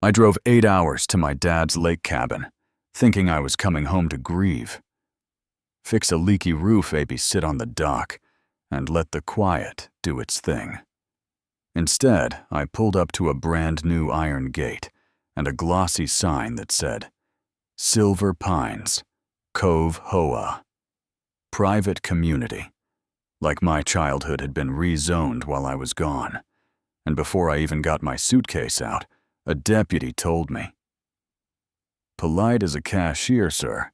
I drove 8 hours to my dad's lake cabin, thinking I was coming home to grieve. Fix a leaky roof, maybe sit on the dock, and let the quiet do its thing. Instead, I pulled up to a brand new iron gate and a glossy sign that said, Silver Pines, Cove HOA, Private Community, like my childhood had been rezoned while I was gone. And before I even got my suitcase out, a deputy told me, "Polite as a cashier, sir.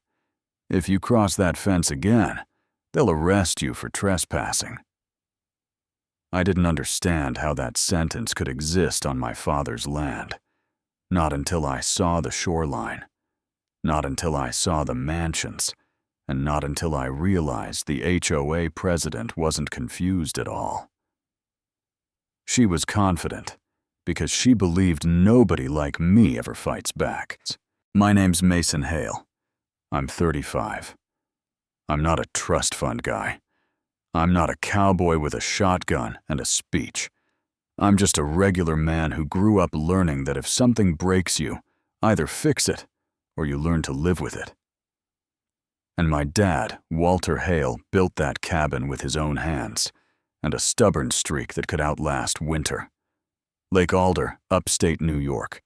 If you cross that fence again, they'll arrest you for trespassing." I didn't understand how that sentence could exist on my father's land. Not until I saw the shoreline. Not until I saw the mansions. And not until I realized the HOA president wasn't confused at all. She was confident, because she believed nobody like me ever fights back. My name's Mason Hale. I'm 35. I'm not a trust fund guy. I'm not a cowboy with a shotgun and a speech. I'm just a regular man who grew up learning that if something breaks you, either fix it or you learn to live with it. And my dad, Walter Hale, built that cabin with his own hands, and a stubborn streak that could outlast winter. Lake Alder, upstate New York.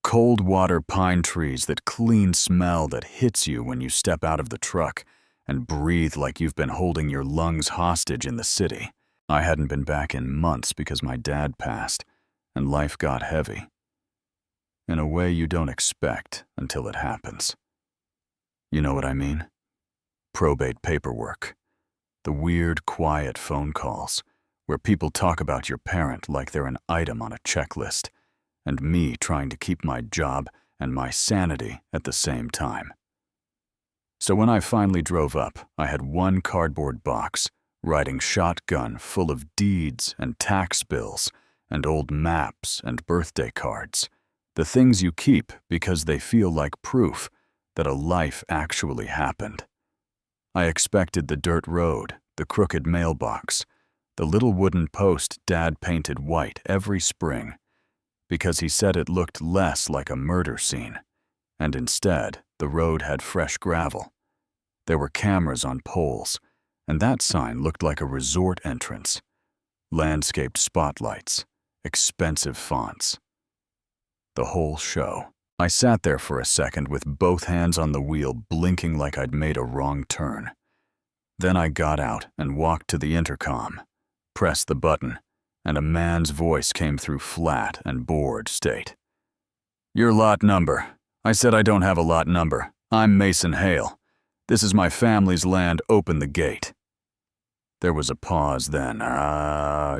Cold water pine trees, that clean smell that hits you when you step out of the truck and breathe like you've been holding your lungs hostage in the city. I hadn't been back in months because my dad passed, and life got heavy. In a way you don't expect until it happens. You know what I mean? Probate paperwork. The weird, quiet phone calls where people talk about your parent like they're an item on a checklist, and me trying to keep my job and my sanity at the same time. So when I finally drove up, I had one cardboard box, writing shotgun, full of deeds and tax bills and old maps and birthday cards, the things you keep because they feel like proof that a life actually happened. I expected the dirt road, the crooked mailbox, the little wooden post Dad painted white every spring, because he said it looked less like a murder scene, and instead the road had fresh gravel. There were cameras on poles, and that sign looked like a resort entrance. Landscaped spotlights, expensive fonts. The whole show. I sat there for a second with both hands on the wheel, blinking like I'd made a wrong turn. Then I got out and walked to the intercom, pressed the button, and a man's voice came through flat and bored state. "Your lot number." I said, "I don't have a lot number. I'm Mason Hale. This is my family's land. Open the gate." There was a pause then.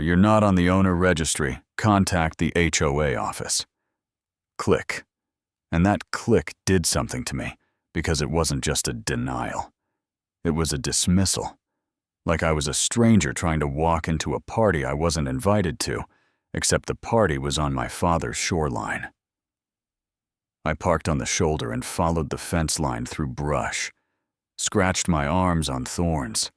"You're not on the owner registry. Contact the HOA office." Click. And that click did something to me, because it wasn't just a denial. It was a dismissal. Like I was a stranger trying to walk into a party I wasn't invited to, except the party was on my father's shoreline. I parked on the shoulder and followed the fence line through brush, scratched my arms on thorns,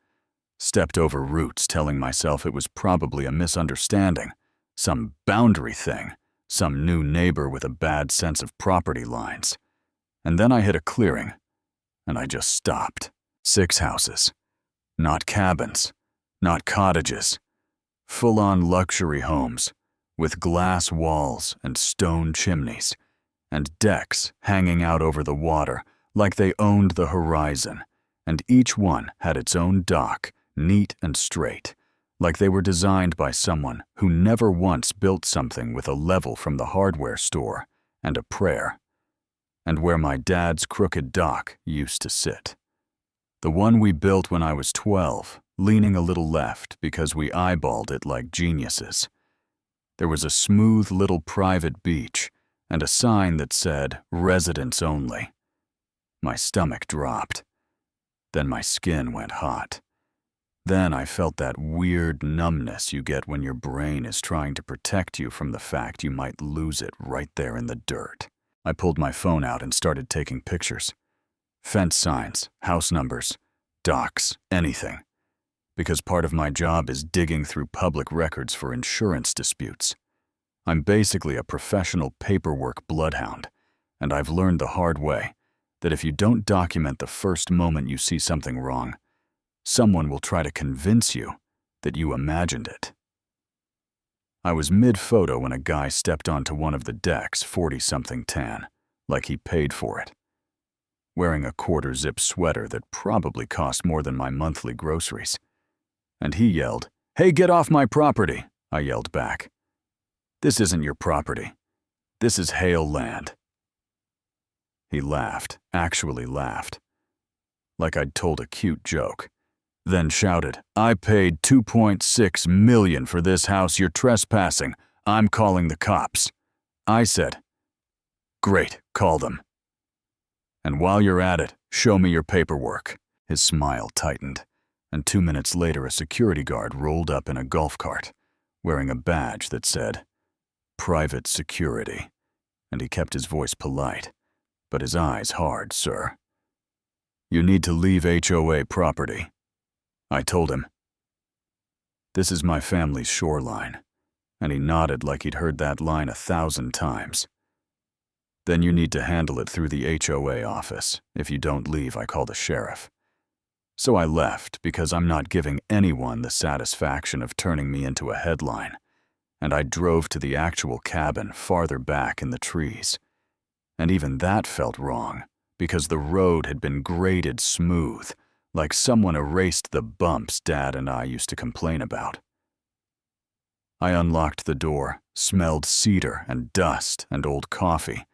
stepped over roots telling myself it was probably a misunderstanding, some boundary thing, some new neighbor with a bad sense of property lines. And then I hit a clearing, and I just stopped. 6 houses. Not cabins, not cottages. Full-on luxury homes, with glass walls and stone chimneys, and decks hanging out over the water like they owned the horizon, and each one had its own dock, neat and straight, like they were designed by someone who never once built something with a level from the hardware store and a prayer, and where my dad's crooked dock used to sit. The one we built when I was 12, leaning a little left because we eyeballed it like geniuses. There was a smooth little private beach and a sign that said, "Residents only." My stomach dropped. Then my skin went hot. Then I felt that weird numbness you get when your brain is trying to protect you from the fact you might lose it right there in the dirt. I pulled my phone out and started taking pictures. Fence signs, house numbers, docks, anything. Because part of my job is digging through public records for insurance disputes. I'm basically a professional paperwork bloodhound, and I've learned the hard way that if you don't document the first moment you see something wrong, someone will try to convince you that you imagined it. I was mid-photo when a guy stepped onto one of the decks, 40-something tan, like he paid for it, wearing a quarter-zip sweater that probably cost more than my monthly groceries. And he yelled, "Hey, get off my property!" I yelled back. "This isn't your property. This is Hale land." He laughed, actually laughed, like I'd told a cute joke, then shouted, "I paid $2.6 million for this house. You're trespassing. I'm calling the cops." I said, "Great, call them. And while you're at it, show me your paperwork." His smile tightened, and 2 minutes later a security guard rolled up in a golf cart, wearing a badge that said, "Private Security," and he kept his voice polite, but his eyes hard, "Sir, you need to leave HOA property." I told him, "This is my family's shoreline," and he nodded like he'd heard that line 1,000 times. "Then you need to handle it through the HOA office. If you don't leave, I call the sheriff." So I left because I'm not giving anyone the satisfaction of turning me into a headline, and I drove to the actual cabin farther back in the trees. And even that felt wrong because the road had been graded smooth, like someone erased the bumps Dad and I used to complain about. I unlocked the door, smelled cedar and dust and old coffee,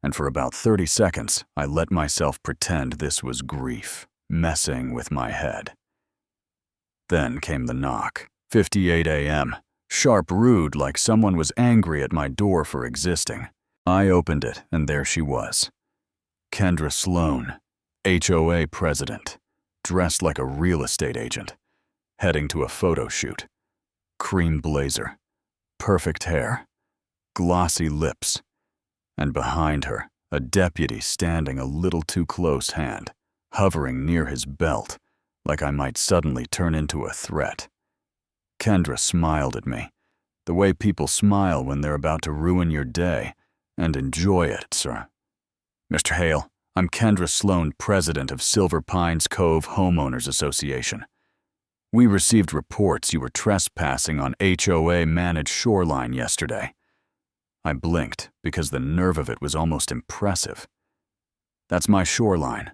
and for about 30 seconds, I let myself pretend this was grief, messing with my head. Then came the knock, 58 a.m., sharp, rude, like someone was angry at my door for existing. I opened it, and there she was. Kendra Sloan, HOA president, dressed like a real estate agent, heading to a photo shoot. Cream blazer, perfect hair, glossy lips, and behind her, a deputy standing a little too close hand, hovering near his belt, like I might suddenly turn into a threat. Kendra smiled at me, the way people smile when they're about to ruin your day, and enjoy it, sir. "Mr. Hale, I'm Kendra Sloan, president of Silver Pines Cove Homeowners Association. We received reports you were trespassing on HOA-managed shoreline yesterday." I blinked because the nerve of it was almost impressive. "That's my shoreline."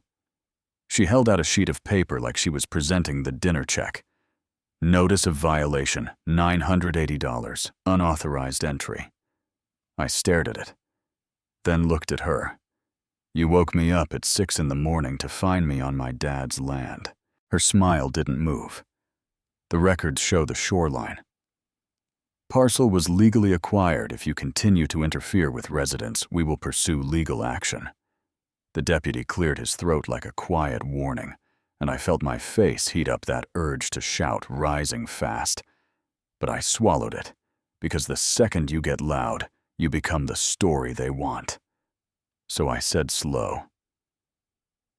She held out a sheet of paper like she was presenting the dinner check. "Notice of violation, $980, unauthorized entry." I stared at it, then looked at her. "You woke me up at 6 in the morning to find me on my dad's land." Her smile didn't move. "The records show the shoreline. Parcel was legally acquired. If you continue to interfere with residents, we will pursue legal action." The deputy cleared his throat like a quiet warning, and I felt my face heat up, that urge to shout rising fast. But I swallowed it, because the second you get loud, you become the story they want. So I said slow,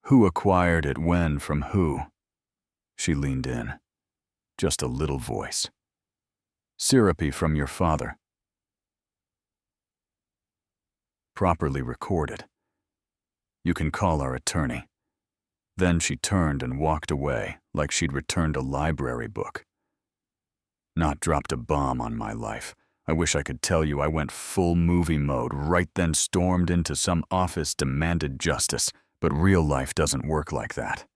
"Who acquired it, when, from who?" She leaned in, just a little voice. "Syrupy from your father." Properly recorded. "You can call our attorney." Then she turned and walked away like she'd returned a library book. Not dropped a bomb on my life. I wish I could tell you I went full movie mode, right then stormed into some office, demanded justice, but real life doesn't work like that.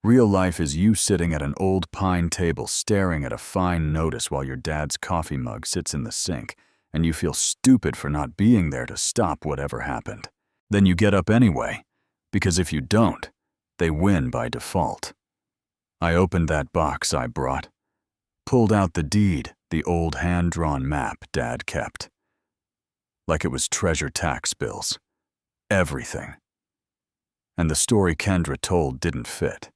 Real life is you sitting at an old pine table staring at a fine notice while your dad's coffee mug sits in the sink, and you feel stupid for not being there to stop whatever happened. Then you get up anyway, because if you don't, they win by default. I opened that box I brought, pulled out the deed, the old hand-drawn map Dad kept. Like it was treasure tax bills. Everything. And the story Kendra told didn't fit.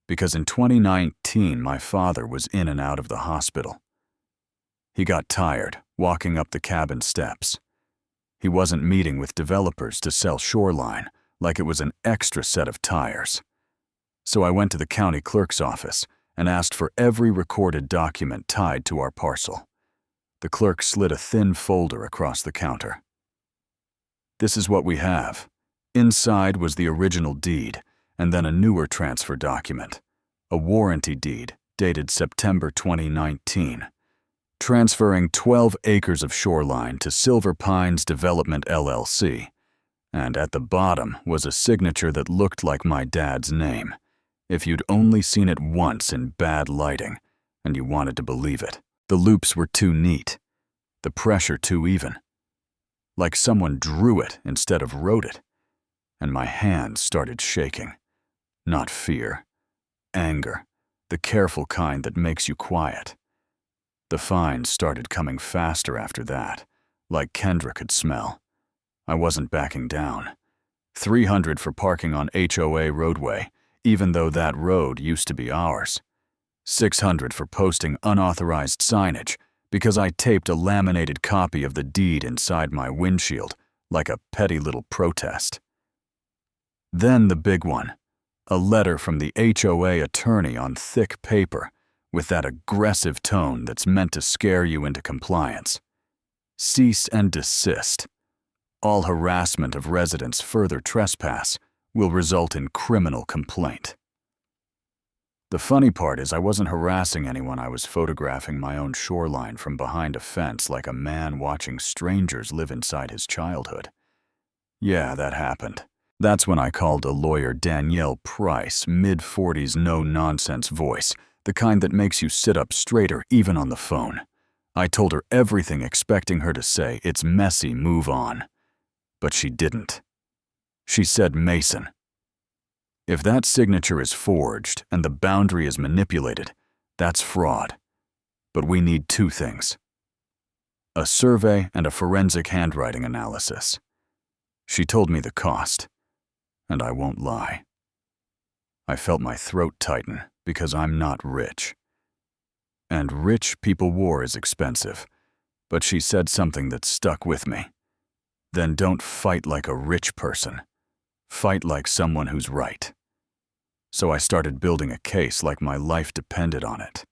Because in 2019, my father was in and out of the hospital. He got tired, walking up the cabin steps. He wasn't meeting with developers to sell shoreline, like it was an extra set of tires. So I went to the county clerk's office and asked for every recorded document tied to our parcel. The clerk slid a thin folder across the counter. "This is what we have." Inside was the original deed, and then a newer transfer document, a warranty deed dated September 2019, transferring 12 acres of shoreline to Silver Pines Development LLC. And at the bottom was a signature that looked like my dad's name, if you'd only seen it once in bad lighting, and you wanted to believe it. The loops were too neat, the pressure too even, like someone drew it instead of wrote it, and my hands started shaking. Not fear, anger, the careful kind that makes you quiet. The fines started coming faster after that, like Kendra could smell. I wasn't backing down. $300 for parking on HOA roadway, even though that road used to be ours. $600 for posting unauthorized signage because I taped a laminated copy of the deed inside my windshield, like a petty little protest. Then the big one, a letter from the HOA attorney on thick paper with that aggressive tone that's meant to scare you into compliance. Cease and desist. All harassment of residents further trespass will result in criminal complaint. The funny part is I wasn't harassing anyone. I was photographing my own shoreline from behind a fence like a man watching strangers live inside his childhood. Yeah, that happened. That's when I called a lawyer Danielle Price, mid-40s no-nonsense voice, the kind that makes you sit up straighter even on the phone. I told her everything expecting her to say, "It's messy, move on." But she didn't. She said Mason. If that signature is forged and the boundary is manipulated, that's fraud. But we need two things: a survey and a forensic handwriting analysis. She told me the cost, and I won't lie. I felt my throat tighten because I'm not rich. And rich people war is expensive, but she said something that stuck with me. Then don't fight like a rich person. Fight like someone who's right. So I started building a case like my life depended on it.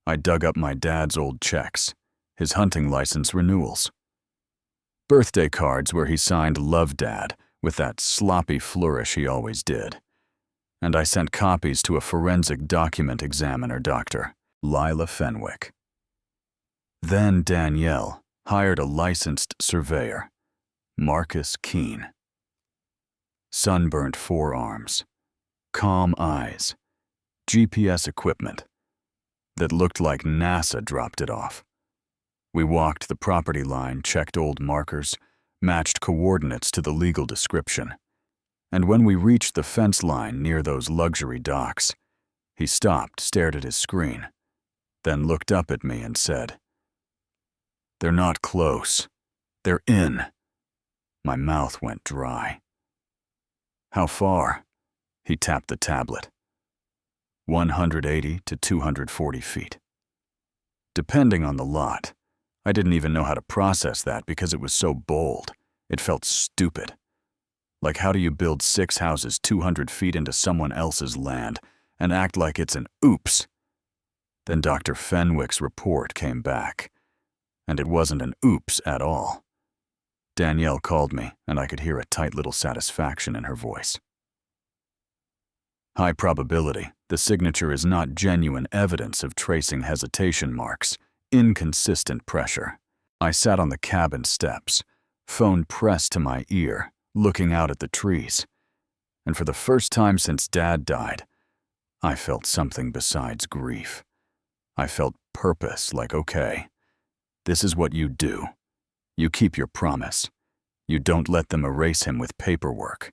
I dug up my dad's old checks, his hunting license renewals, birthday cards where he signed "Love Dad" with that sloppy flourish he always did. And I sent copies to a forensic document examiner, Dr. Lila Fenwick. Then Danielle hired a licensed surveyor, Marcus Keene. Sunburnt forearms, calm eyes, GPS equipment that looked like NASA dropped it off. We walked the property line, checked old markers, matched coordinates to the legal description. And when we reached the fence line near those luxury docks, he stopped, stared at his screen, then looked up at me and said, "They're not close. They're in." My mouth went dry. "How far?" He tapped the tablet. 180 to 240 feet. Depending on the lot. I didn't even know how to process that because it was so bold. It felt stupid. Like, how do you build 6 houses 200 feet into someone else's land and act like it's an oops? Then Dr. Fenwick's report came back, and it wasn't an oops at all. Danielle called me, and I could hear a tight little satisfaction in her voice. High probability, the signature is not genuine evidence of tracing hesitation marks, inconsistent pressure. I sat on the cabin steps, phone pressed to my ear, looking out at the trees. And for the first time since Dad died, I felt something besides grief. I felt purpose, like, okay, this is what you do. You keep your promise. You don't let them erase him with paperwork.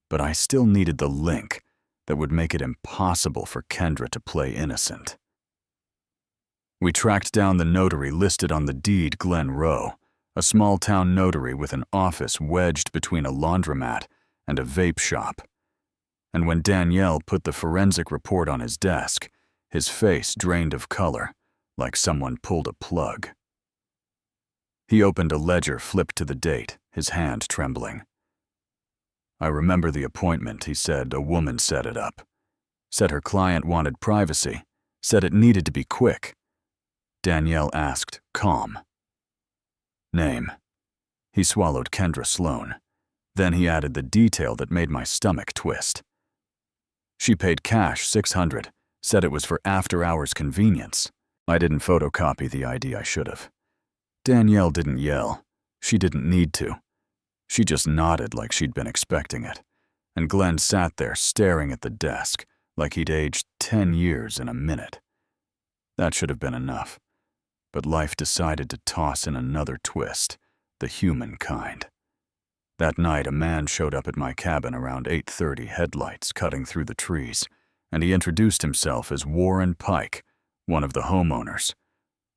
But I still needed the link that would make it impossible for Kendra to play innocent. We tracked down the notary listed on the deed, Glen Rowe, a small-town notary with an office wedged between a laundromat and a vape shop. And when Danielle put the forensic report on his desk, his face drained of color, like someone pulled a plug. He opened a ledger, flipped to the date, his hand trembling. "I remember the appointment," he said. "A woman set it up. Said her client wanted privacy. Said it needed to be quick. Danielle asked, calm. Name. He swallowed Kendra Sloan. Then he added the detail that made my stomach twist. She paid cash $600, said it was for after-hours convenience. I didn't photocopy the ID I should have. Danielle didn't yell. She didn't need to. She just nodded like she'd been expecting it, and Glenn sat there staring at the desk like he'd aged 10 years in a minute. That should have been enough, but life decided to toss in another twist, the human kind. That night, a man showed up at my cabin around 8:30, headlights cutting through the trees, and he introduced himself as Warren Pike, one of the homeowners.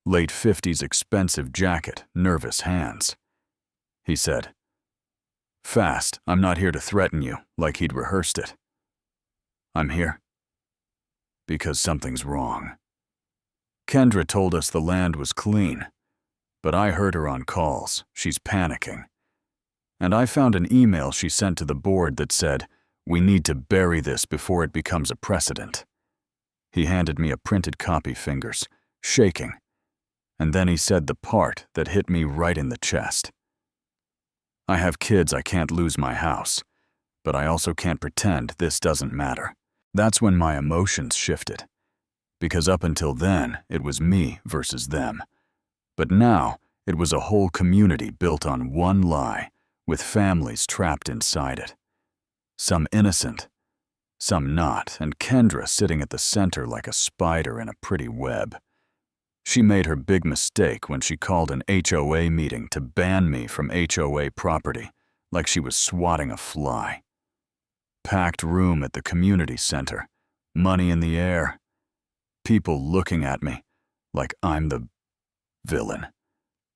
Late 50s expensive jacket, nervous hands. He said, "Fast, I'm not here to threaten you," like he'd rehearsed it. I'm here because something's wrong. Kendra told us the land was clean, but I heard her on calls. She's panicking. And I found an email she sent to the board that said, "We need to bury this before it becomes a precedent." He handed me a printed copy, fingers shaking, and then he said the part that hit me right in the chest. I have kids, I can't lose my house, but I also can't pretend this doesn't matter. That's when my emotions shifted, because up until then, it was me versus them. But now, it was a whole community built on one lie, with families trapped inside it. Some innocent, some not, and Kendra sitting at the center like a spider in a pretty web. She made her big mistake when she called an HOA meeting to ban me from HOA property, like she was swatting a fly. Packed room at the community center, money in the air, people looking at me like I'm the villain,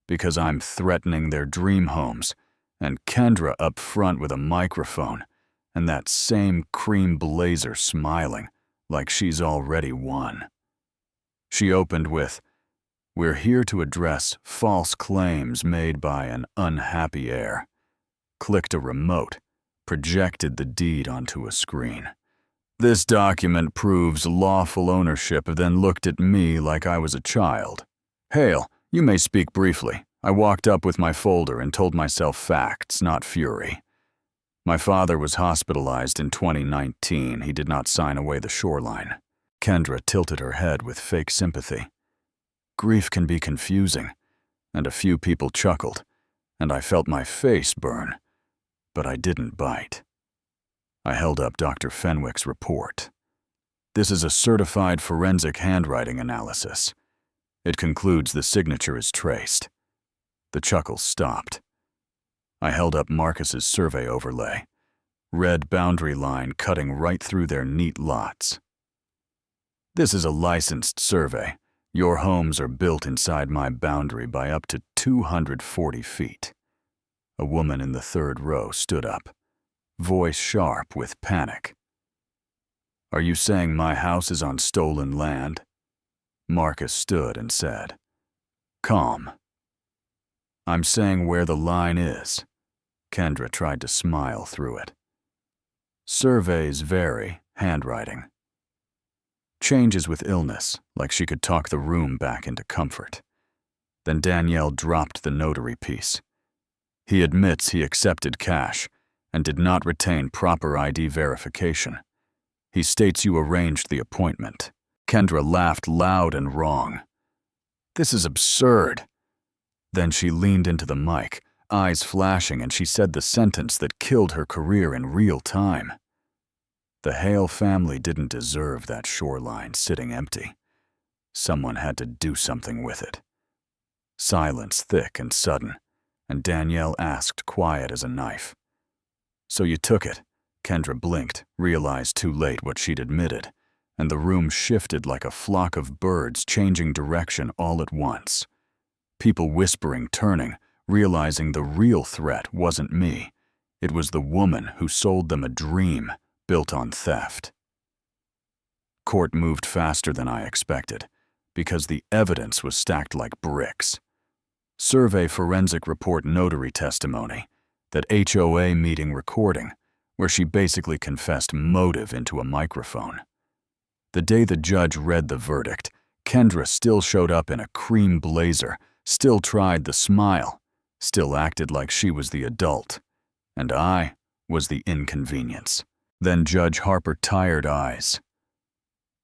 because I'm threatening their dream homes, and Kendra up front with a microphone, and that same cream blazer smiling like she's already won. She opened with, "We're here to address false claims made by an unhappy heir," clicked a remote, projected the deed onto a screen. "This document proves lawful ownership," then looked at me like I was a child. "Hale, you may speak briefly." I walked up with my folder and told myself facts, not fury. My father was hospitalized in 2019. He did not sign away the shoreline. Kendra tilted her head with fake sympathy. Grief can be confusing, and a few people chuckled, and I felt my face burn, but I didn't bite. I held up Dr. Fenwick's report. This is a certified forensic handwriting analysis. It concludes the signature is traced. The chuckles stopped. I held up Marcus's survey overlay. Red boundary line cutting right through their neat lots. This is a licensed survey. Your homes are built inside my boundary by up to 240 feet. A woman in the third row stood up, voice sharp with panic. "Are you saying my house is on stolen land?" Marcus stood and said, "Calm. I'm saying where the line is." Kendra tried to smile through it. "Surveys vary, handwriting. Changes with illness, like she could talk the room back into comfort." Then Danielle dropped the notary piece. "He admits he accepted cash and did not retain proper ID verification. He states you arranged the appointment." Kendra laughed loud and wrong. "This is absurd." Then she leaned into the mic, eyes flashing, and she said the sentence that killed her career in real time. The Hale family didn't deserve that shoreline sitting empty. Someone had to do something with it. Silence thick and sudden, and Danielle asked, quiet as a knife, "So you took it?" Kendra blinked, realized too late what she'd admitted, and the room shifted like a flock of birds changing direction all at once. People whispering, turning, realizing the real threat wasn't me. It was the woman who sold them a dream built on theft. Court moved faster than I expected, because the evidence was stacked like bricks. Survey forensic report, notary testimony, that HOA meeting recording, where she basically confessed motive into a microphone. The day the judge read the verdict, Kendra still showed up in a cream blazer, still tried the smile, still acted like she was the adult, and I was the inconvenience. Then Judge Harper tired eyes.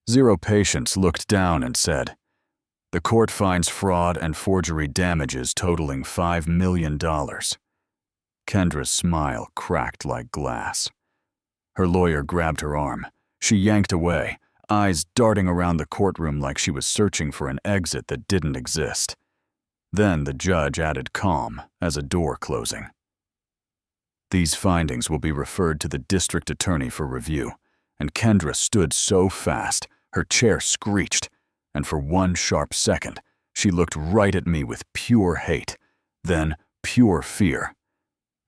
Zero Patience looked down and said, "The court finds fraud and forgery damages totaling $5 million. Kendra's smile cracked like glass. Her lawyer grabbed her arm. She yanked away, eyes darting around the courtroom like she was searching for an exit that didn't exist. Then the judge added calm as a door closing. These findings will be referred to the district attorney for review, and Kendra stood so fast, her chair screeched, and for one sharp second, she looked right at me with pure hate, then pure fear.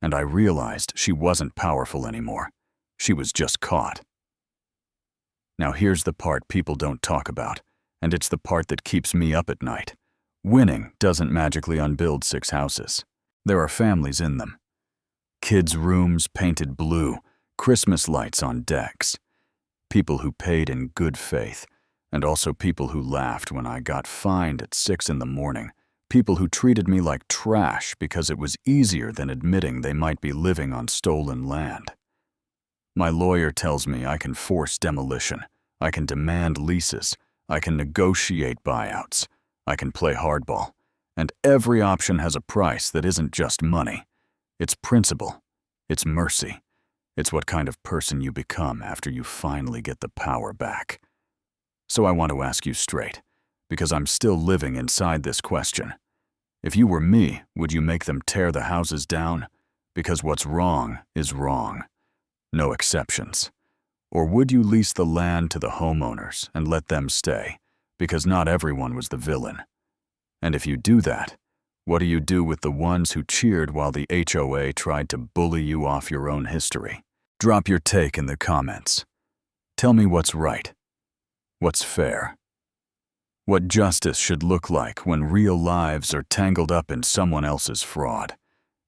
And I realized she wasn't powerful anymore. She was just caught. Now here's the part people don't talk about, and it's the part that keeps me up at night. Winning doesn't magically unbuild 6 houses. There are families in them. Kids' rooms painted blue, Christmas lights on decks. People who paid in good faith, and also people who laughed when I got fined at 6 in the morning. People who treated me like trash because it was easier than admitting they might be living on stolen land. My lawyer tells me I can force demolition, I can demand leases, I can negotiate buyouts, I can play hardball, and every option has a price that isn't just money. It's principle, it's mercy, it's what kind of person you become after you finally get the power back. So I want to ask you straight, because I'm still living inside this question. If you were me, would you make them tear the houses down? Because what's wrong is wrong. No exceptions. Or would you lease the land to the homeowners and let them stay, because not everyone was the villain? And if you do that, what do you do with the ones who cheered while the HOA tried to bully you off your own history? Drop your take in the comments. Tell me what's right, what's fair, what justice should look like when real lives are tangled up in someone else's fraud.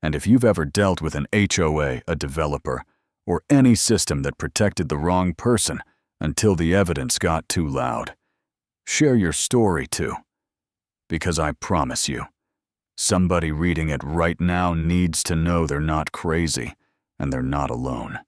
And if you've ever dealt with an HOA, a developer, or any system that protected the wrong person until the evidence got too loud, share your story too. Because I promise you, somebody reading it right now needs to know they're not crazy and they're not alone.